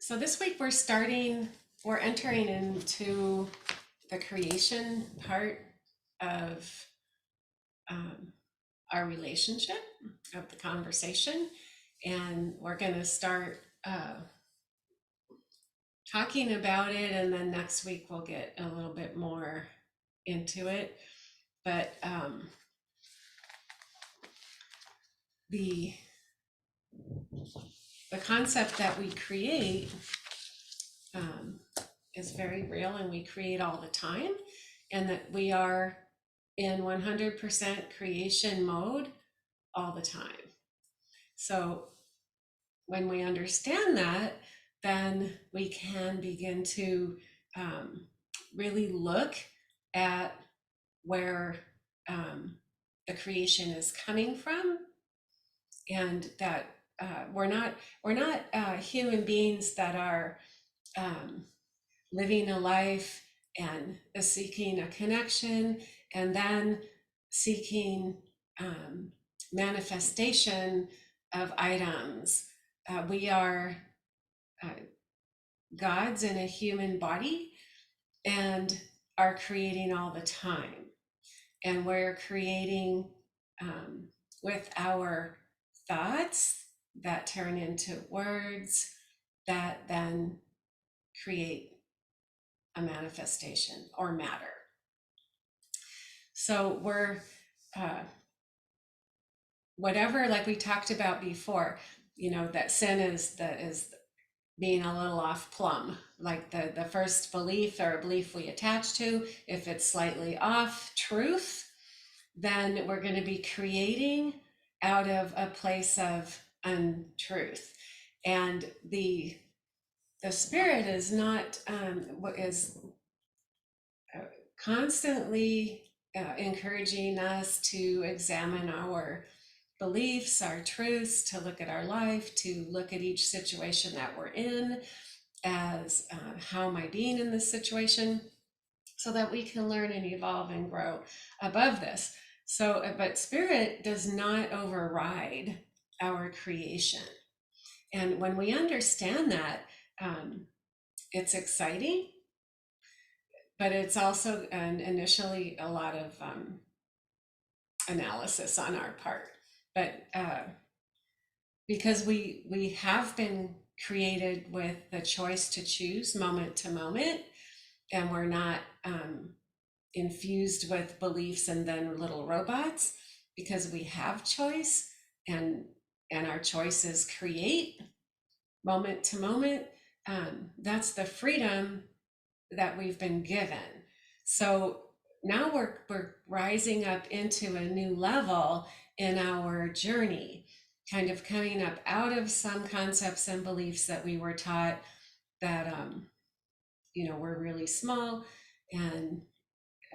So this week we're entering into the creation part of um, our relationship, of the conversation. And we're going to start talking about it. And then next week we'll get a little bit more into it. But the concept that we create um, is very real, and we create all the time, and that we are in 100% creation mode all the time. So when we understand that, then we can begin to really look at where the creation is coming from, and that we're not human beings that are um, living a life and seeking a connection and then seeking manifestation of items. We are uh, gods in a human body and are creating all the time. And we're creating with our thoughts that turn into words that then create a manifestation or matter. So we're whatever, like we talked about before, that sin is being a little off plumb. Like the first belief or belief we attach to, if it's slightly off truth, then we're going to be creating out of a place of untruth. And the spirit is not is constantly encouraging us to examine our beliefs, our truths, to look at our life, to look at each situation that we're in as how am I being in this situation, so that we can learn and evolve and grow above this. So, but spirit does not override our creation. And when we understand that, it's exciting, but it's also initially a lot of analysis on our part. But because we have been created with the choice to choose moment to moment, and we're not infused with beliefs and then little robots, because we have choice, and our choices create moment to moment. That's the freedom that we've been given. So now we're rising up into a new level in our journey, kind of coming up out of some concepts and beliefs that we were taught that we're really small and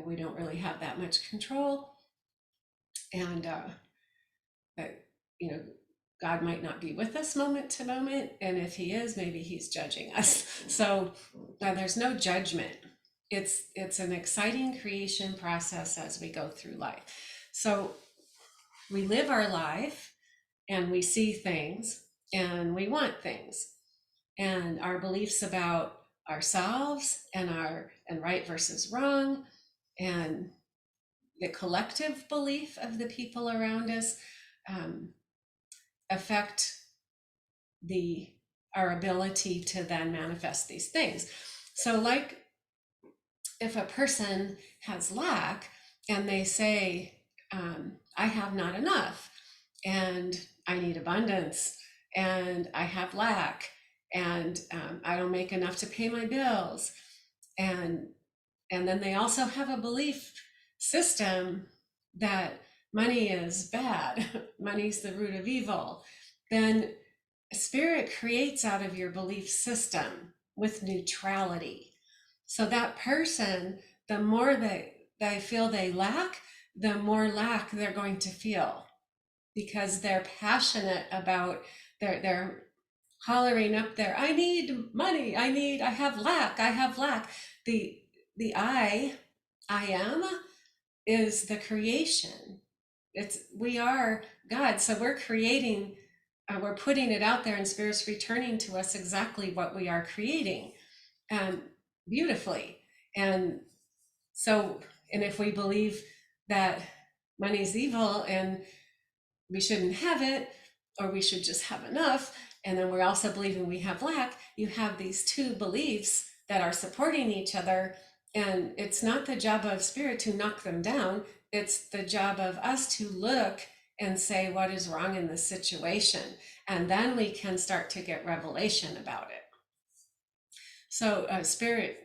we don't really have that much control, and that God might not be with us moment to moment, and if he is, maybe he's judging us. So there's no judgment. It's an exciting creation process as we go through life. So we live our life and we see things and we want things, and our beliefs about ourselves and right versus wrong, and the collective belief of the people around us affect our ability to then manifest these things. So like if a person has lack and they say, I have not enough, and I need abundance, and I have lack, and I don't make enough to pay my bills, and then they also have a belief system that money is bad, money's the root of evil, then spirit creates out of your belief system with neutrality. So that person, the more they feel they lack, the more lack they're going to feel, because they're passionate about they're hollering up there, I need money, I have lack. The I am is the creation. We are God, so we're creating we're putting it out there, and spirit's returning to us exactly what we are creating, beautifully. And so, and if we believe that money's evil and we shouldn't have it, or we should just have enough, and then we're also believing we have lack, you have these two beliefs that are supporting each other. And it's not the job of spirit to knock them down. It's the job of us to look and say what is wrong in the situation. And then we can start to get revelation about it. So spirit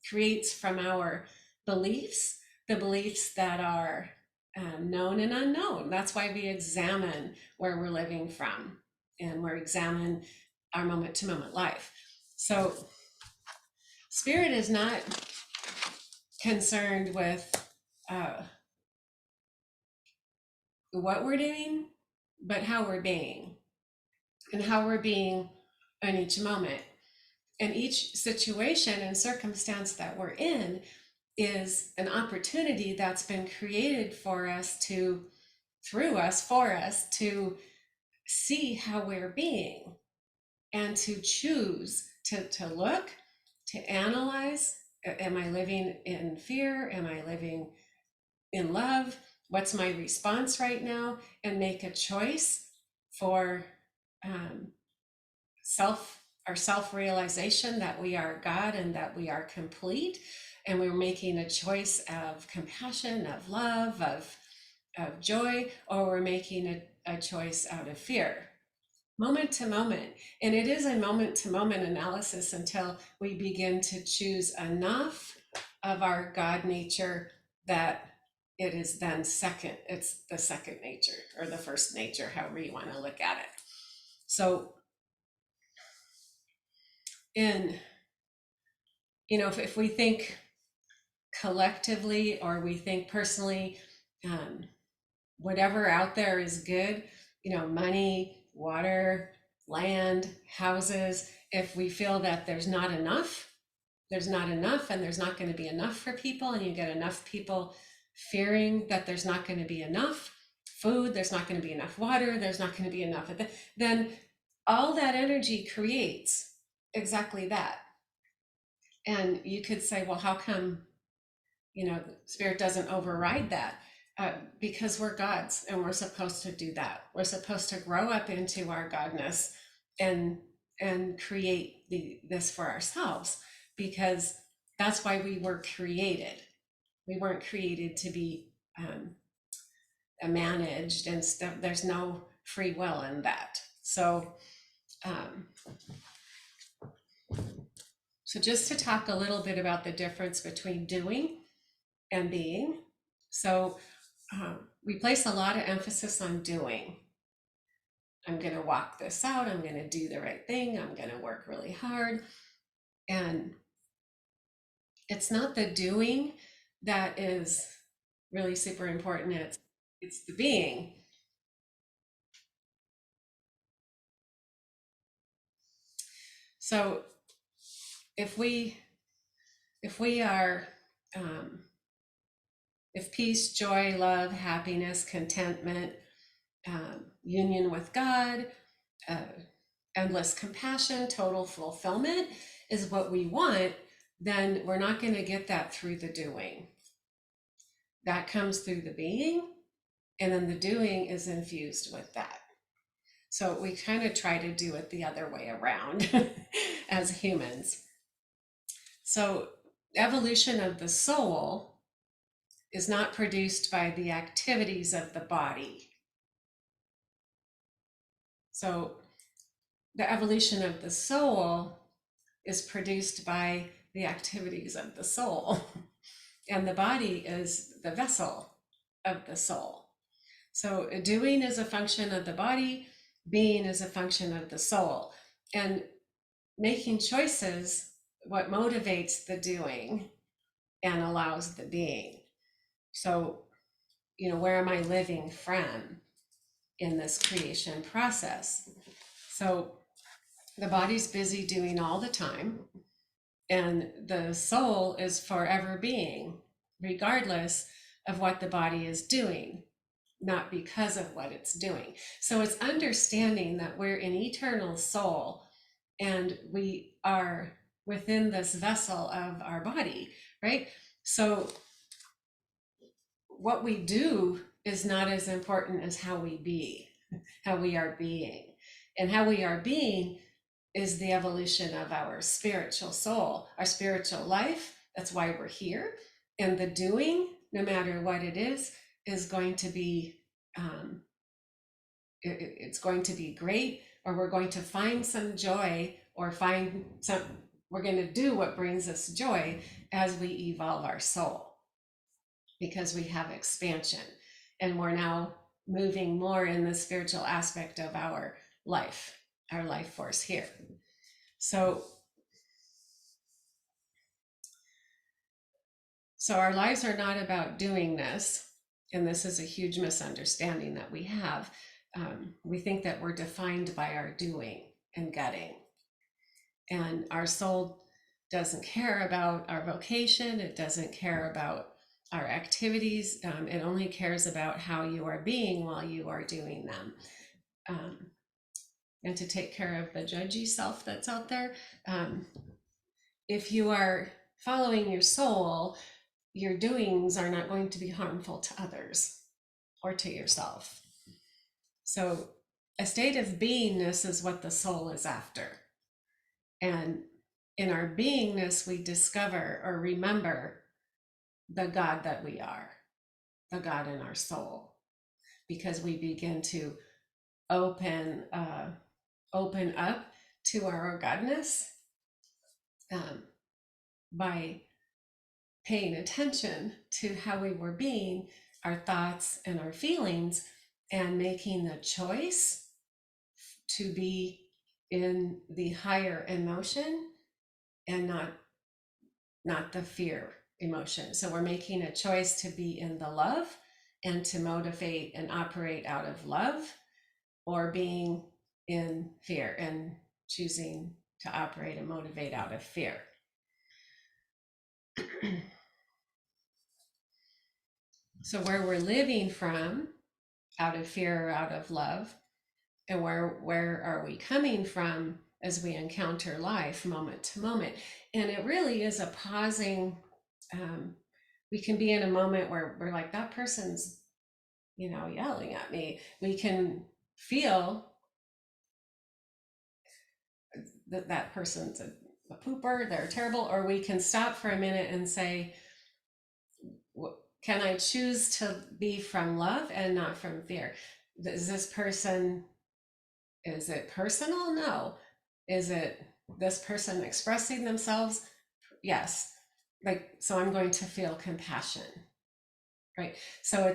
creates from our beliefs, the beliefs that are known and unknown. That's why we examine where we're living from, and we examine our moment to moment life. So spirit is not concerned with what we're doing, but how we're being, and how we're being in each moment. And each situation and circumstance that we're in is an opportunity that's been created for us to, through us, for us to see how we're being, and to choose to look, to analyze. Am I living in fear? Am I living in love? What's my response right now? And make a choice for our self-realization that we are God and that we are complete. And we're making a choice of compassion, of love, of joy, or we're making a choice out of fear. Moment to moment. And it is a moment to moment analysis until we begin to choose enough of our God nature that it is then second, it's the second nature or the first nature, however you want to look at it. So if we think collectively or we think personally, whatever out there is good, money, water, land, houses, if we feel that there's not enough and there's not going to be enough for people, and you get enough people fearing that there's not going to be enough food, there's not going to be enough water, there's not going to be enough of that, then all that energy creates exactly that. And you could say, well, how come, spirit doesn't override that? Because we're gods and we're supposed to do that. We're supposed to grow up into our godness and create this for ourselves, because that's why we were created. We weren't created to be managed and stuff. There's no free will in that. So just to talk a little bit about the difference between doing and being. So we place a lot of emphasis on doing. I'm going to walk this out. I'm going to do the right thing. I'm going to work really hard. And it's not the doing that is really super important. It's the being. So if peace, joy, love, happiness, contentment, union with God, endless compassion, total fulfillment is what we want, then we're not going to get that through the doing. That comes through the being, and then the doing is infused with that. So we kind of try to do it the other way around as humans. So evolution of the soul is not produced by the activities of the body. So the evolution of the soul is produced by the activities of the soul. And the body is the vessel of the soul. So doing is a function of the body, being is a function of the soul. And making choices, what motivates the doing and allows the being. So, where am I living from in this creation process? So the body's busy doing all the time, and the soul is forever being, regardless of what the body is doing. not because of what it's doing. So it's understanding that we're an eternal soul and we are within this vessel of our body, right? So what we do is not as important as how we are being. And how we are being is the evolution of our spiritual soul, our spiritual life. That's why we're here. And the doing, no matter what it is going to be, it's going to be great, or we're going to find some joy, or we're going to do what brings us joy as we evolve our soul, because we have expansion and we're now moving more in the spiritual aspect of our life force here. So our lives are not about doing this, and this is a huge misunderstanding that we have. We think that we're defined by our doing and getting, and our soul doesn't care about our vocation. It doesn't care about our activities. It only cares about how you are being while you are doing them. And to take care of the judgy self that's out there. If you are following your soul, your doings are not going to be harmful to others or to yourself. So a state of beingness is what the soul is after. And in our beingness, we discover or remember the God that we are, the God in our soul, because we begin to open up to our Godness by paying attention to how we were being, our thoughts and our feelings, and making the choice to be in the higher emotion and not the fear emotion. So we're making a choice to be in the love and to motivate and operate out of love, or being in fear and choosing to operate and motivate out of fear. So where we're living from, out of fear or out of love, and where are we coming from as we encounter life moment to moment? And it really is a pausing. We can be in a moment where we're like, that person's, yelling at me. We can feel that person's a pooper, they're terrible, or we can stop for a minute and say, can I choose to be from love and not from fear? Is this person, is it personal? No. Is it this person expressing themselves? Yes. So I'm going to feel compassion, right? So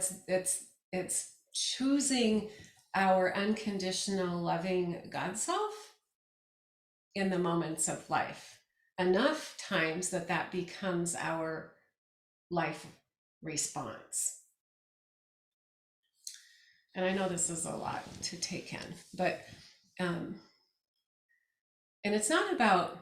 it's choosing our unconditional loving God self in the moments of life, enough times that becomes our life response. And I know this is a lot to take in, but and it's not about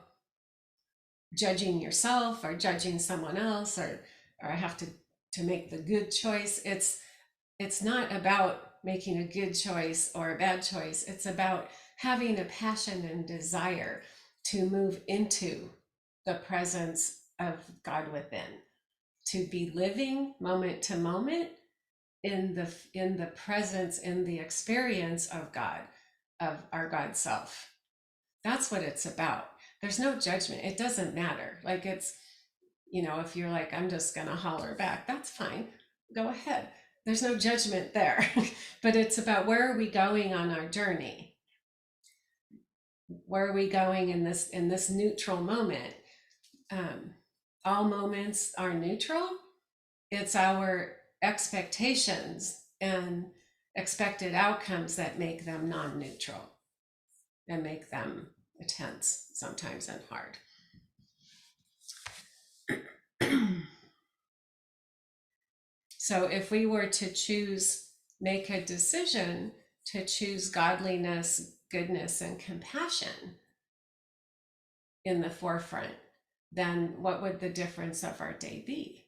judging yourself or judging someone else, or I have to make the good choice. It's not about making a good choice or a bad choice. It's about having a passion and desire to move into the presence of God within, to be living moment to moment in the presence, in the experience of God, of our God self. That's what it's about. There's no judgment. It doesn't matter. Like, it's, if you're like, I'm just going to holler back, that's fine. Go ahead. There's no judgment there. But it's about, where are we going on our journey? Where are we going in this neutral moment? All moments are neutral. It's our expectations and expected outcomes that make them non-neutral and make them tense sometimes and hard. So if we were to make a decision to choose godliness, goodness, and compassion in the forefront, then what would the difference of our day be?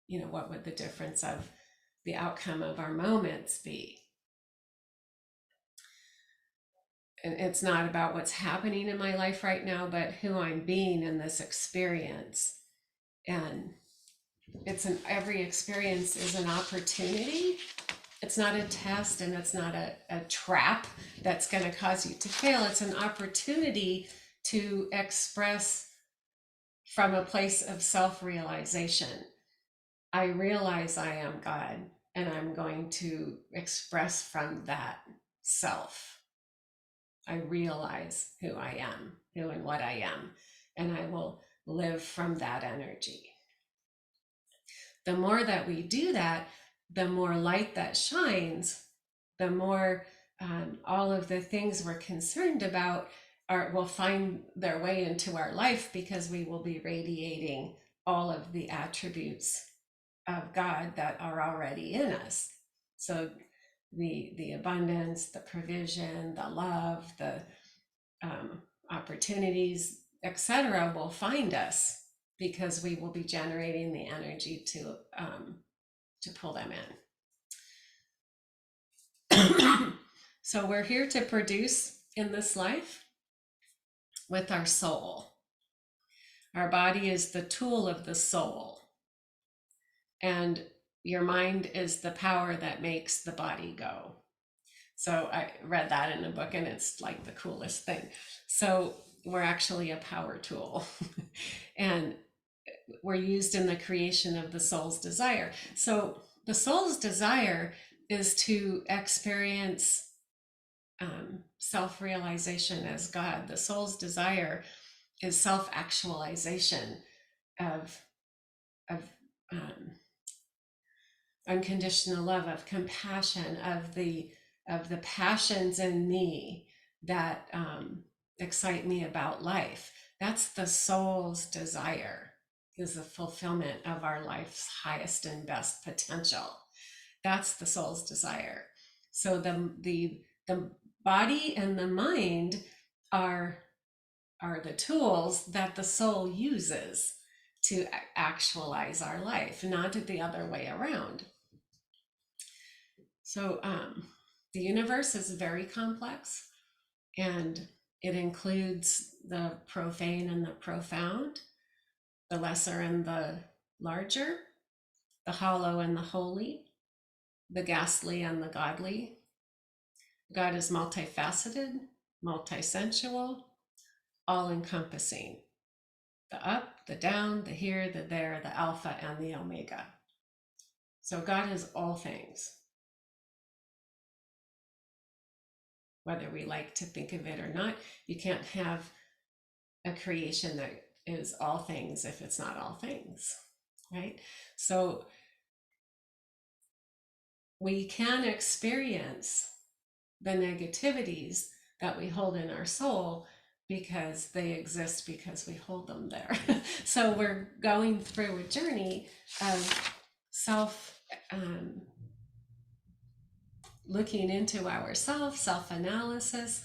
What would the difference of the outcome of our moments be. And it's not about what's happening in my life right now, but who I'm being in this experience. And every experience is an opportunity. It's not a test, and it's not a trap that's going to cause you to fail. It's an opportunity to express from a place of self-realization. I realize I am God, and I'm going to express from that self. I realize who I am, who and what I am, and I will live from that energy. The more that we do that, the more light that shines, the more all of the things we're concerned about will find their way into our life, because we will be radiating all of the attributes of God that are already in us. So the abundance, the provision, the love, the opportunities, etc., will find us, because we will be generating the energy to pull them in. So we're here to produce in this life with our soul. Our body is the tool of the soul, and your mind is the power that makes the body go. So I read that in a book, and it's like the coolest thing. So we're actually a power tool and we're used in the creation of the soul's desire. So the soul's desire is to experience self-realization as God. The soul's desire is self-actualization of unconditional love, of compassion, of the passions in me that excite me about life. That's the soul's desire, is the fulfillment of our life's highest and best potential. That's the soul's desire. So the body and the mind are the tools that the soul uses to actualize our life, not the other way around. So the universe is very complex, and it includes the profane and the profound, the lesser and the larger, the hollow and the holy, the ghastly and the godly. God is multifaceted, multisensual, all-encompassing. The up, the down, the here, the there, the alpha, and the omega. So God is all things, whether we like to think of it or not. You can't have a creation that is all things if it's not all things, right? So we can experience the negativities that we hold in our soul because they exist, because we hold them there. So we're going through a journey of looking into ourselves, self-analysis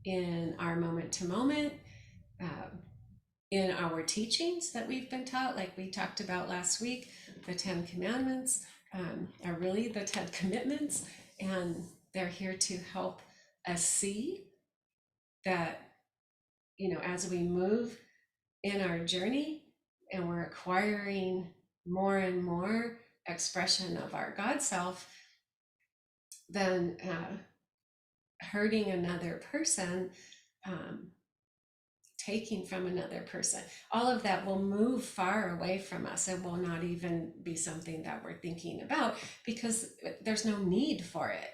in our moment to moment, in our teachings that we've been taught, like we talked about last week. The 10 Commandments are really the 10 commitments, and they're here to help us see that, as we move in our journey and we're acquiring more and more expression of our God self, then hurting another person, taking from another person, all of that will move far away from us. It will not even be something that we're thinking about, because there's no need for it,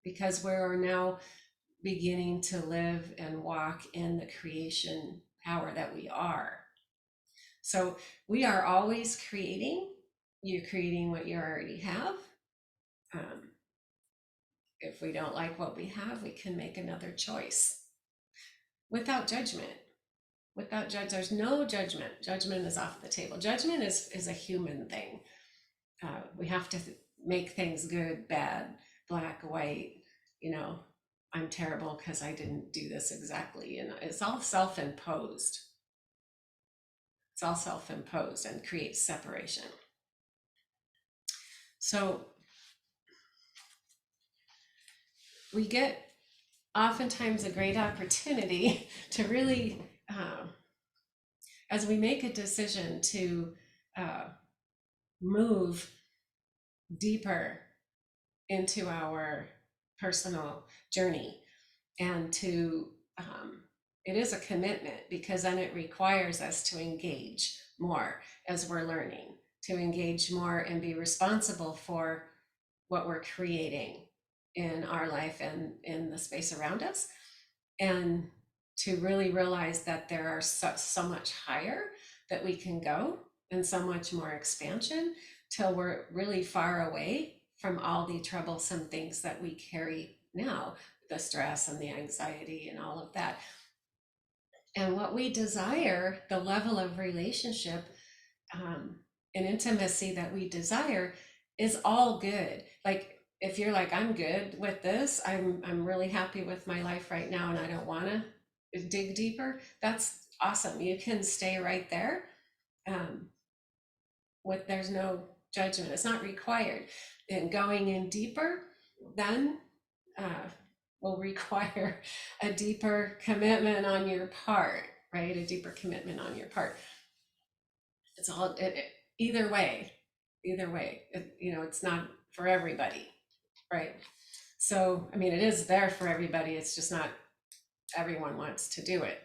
because we're now beginning to live and walk in the creation power that we are. So we are always creating. You're creating what you already have. If we don't like what we have, we can make another choice without judgment. There's no judgment. Judgment is off the table. Judgment is a human thing. We have to make things good, bad, black, white. I'm terrible because I didn't do this exactly. It's all self-imposed. It's all self-imposed and creates separation. So we get oftentimes a great opportunity to really, as we make a decision to uh, move deeper into our personal journey, and to it is a commitment, because then it requires us to engage more as we're learning, to engage more and be responsible for what we're creating in our life and in the space around us, and to really realize that there are so much higher that we can go, and so much more expansion, till we're really far away from all the troublesome things that we carry now, the stress and the anxiety and all of that. And what we desire, the level of relationship and intimacy that we desire, is all good. Like, if you're like, I'm good with this, I'm really happy with my life right now, and I don't want to dig deeper, that's awesome. You can stay right there. There's no judgment. It's not required. And going in deeper, then will require a deeper commitment on your part, right? A deeper commitment on your part. It's all either way. It's not for everybody, right? So, I mean, it is there for everybody. It's just not everyone wants to do it,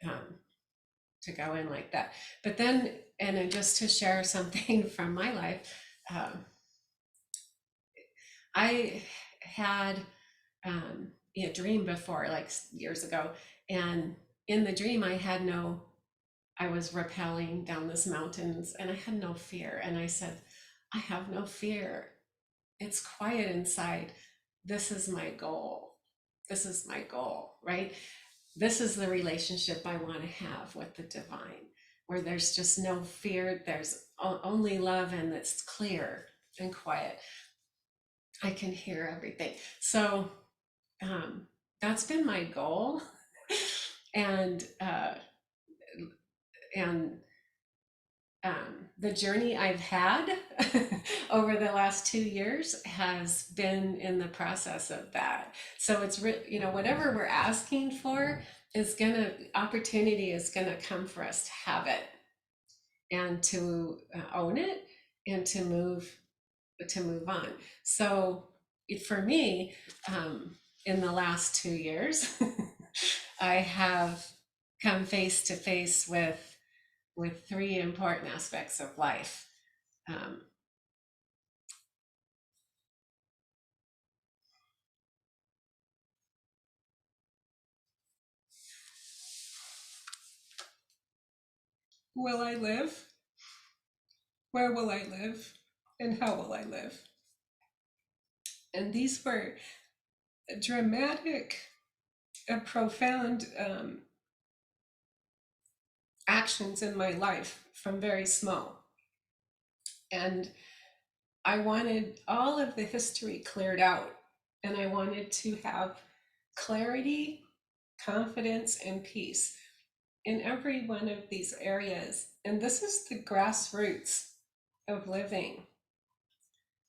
to go in like that. But then, and then just to share something from my life, I had a dream before, like years ago, and in the dream I was rappelling down this mountains, and I had no fear, and I said, I have no fear. It's quiet inside. This is my goal. This is my goal, right? This is the relationship I want to have with the divine, where there's just no fear. There's only love, and it's clear and quiet. I can hear everything. So that's been my goal. and and the journey I've had over the last 2 years has been in the process of that. So it's whatever we're asking for opportunity is gonna come for us to have it, and to own it, and to move on. So for me, in the last 2 years, I have come face to face with three important aspects of life. Will I live? Where will I live? And how will I live? And these were dramatic and profound actions in my life from very small. And I wanted all of the history cleared out, and I wanted to have clarity, confidence, and peace in every one of these areas. And this is the grassroots of living.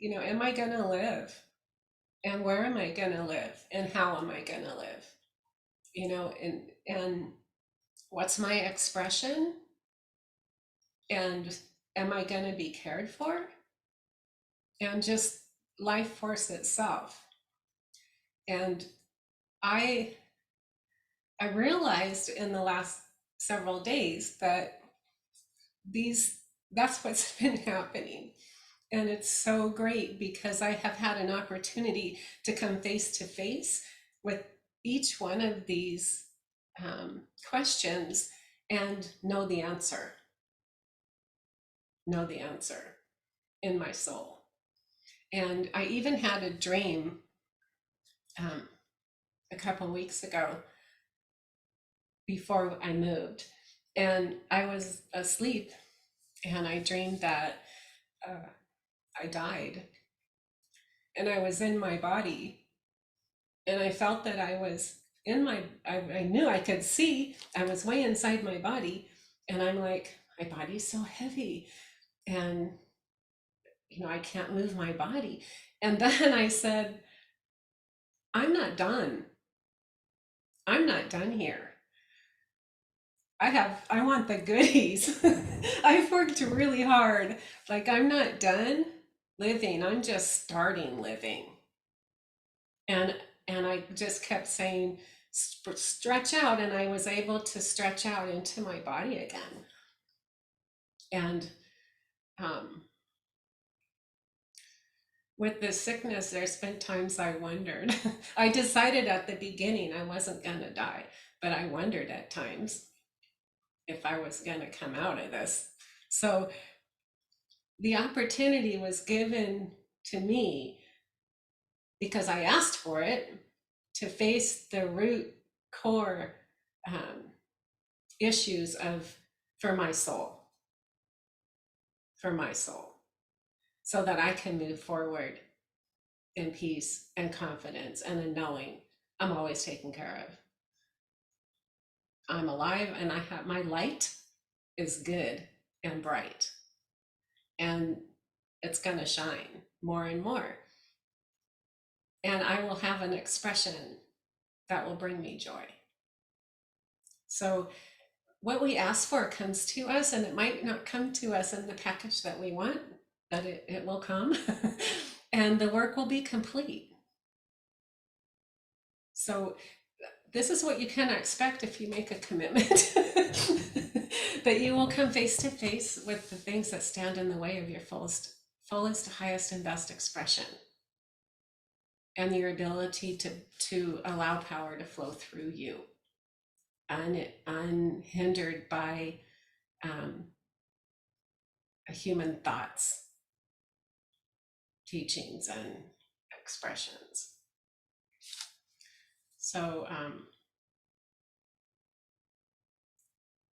Am I going to live? And where am I going to live? And how am I going to live? And what's my expression? And am I going to be cared for? And just life force itself. And I realized in the last several days that that's what's been happening. And it's so great, because I have had an opportunity to come face to face with each one of these questions and know the answer in my soul. And I even had a dream a couple weeks ago before I moved, and I was asleep, and I dreamed that I died, and I was in my body, and I felt that I was I knew I could see I was way inside my body, and I'm like, my body's so heavy, and I can't move my body. And then I said, I'm not done. I'm not done here. I want the goodies. I've worked really hard. Like, I'm not done living. I'm just starting living. And I just kept saying, stretch out. And I was able to stretch out into my body again. And um, with this sickness, there's been times I wondered. I decided at the beginning I wasn't going to die, but I wondered at times if I was going to come out of this. So the opportunity was given to me because I asked for it, to face the root core issues of for my soul, so that I can move forward in peace and confidence and in knowing I'm always taken care of. I'm alive and I have my light is good and bright, and it's going to shine more and more. And I will have an expression that will bring me joy. So what we ask for comes to us, and it might not come to us in the package that we want, but it will come and the work will be complete. So this is what you can expect if you make a commitment. That you will come face to face with the things that stand in the way of your fullest, highest, and best expression, and your ability to allow power to flow through you, unhindered by human thoughts, teachings, and expressions. So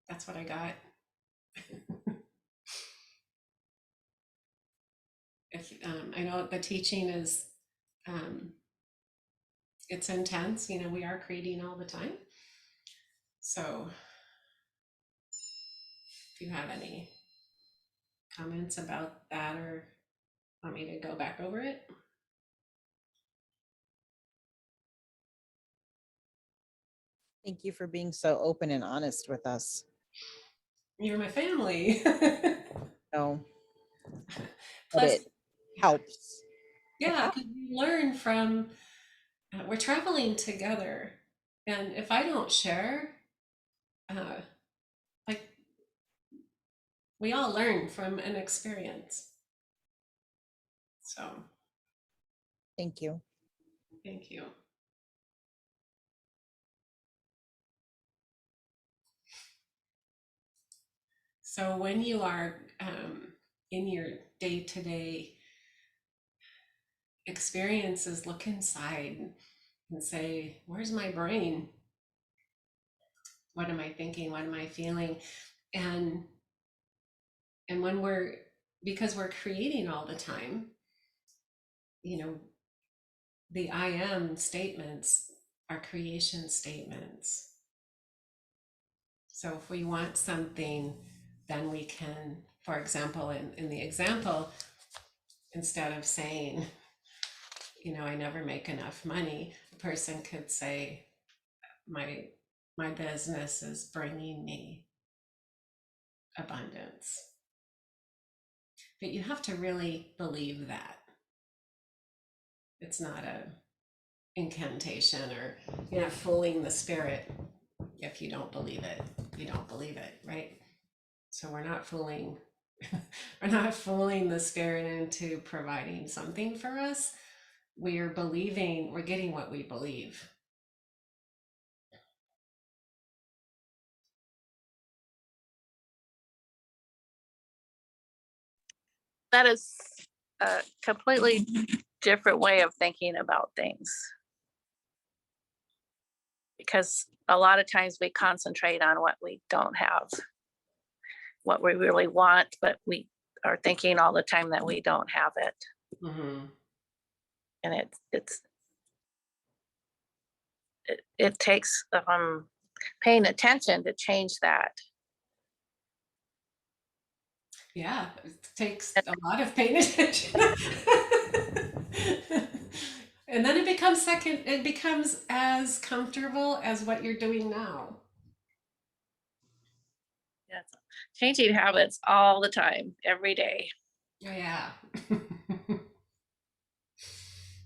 that's what I got. I know the teaching is it's intense. We are creating all the time. So if you have any comments about that or want me to go back over it. Thank you for being so open and honest with us. You're my family. No, but Plus, it helps. yeah, because you learn from, we're traveling together. And if I don't share, uh, like, we all learn from an experience. So Thank you. thank you. So when you are in your day-to-day experiences, look inside and say, where's my brain? What am I thinking? What am I feeling? And when because we're creating all the time, the I am statements are creation statements. So if we want something, then we can, for example, in the example, instead of saying, I never make enough money, a person could say, my business is bringing me abundance. But you have to really believe that. It's not a incantation, or you're not fooling the spirit. If you don't believe it, you don't believe it, right? So we're not fooling the spirit into providing something for us. We're getting what we believe. That is a completely different way of thinking about things. Because a lot of times we concentrate on what we don't have, what we really want, but we are thinking all the time that we don't have it. Mm-hmm. And it takes paying attention to change that. Yeah, it takes a lot of paying attention. And then it becomes as comfortable as what you're doing now. Yes. Changing habits all the time, every day. Oh, yeah. I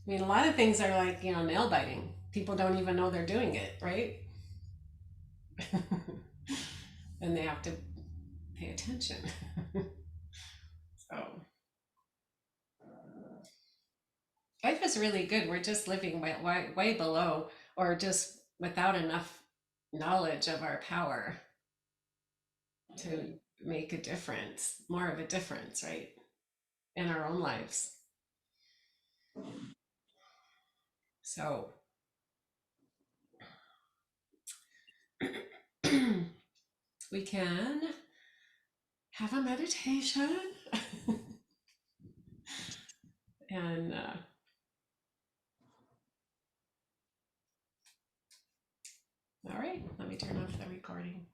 mean, a lot of things are like, nail biting. People don't even know they're doing it, right? And they have to pay attention. So life is really good. We're just living way below, or just without enough knowledge of our power to make a difference, more of a difference, right? In our own lives. So we can have a meditation and all right, let me turn off the recording.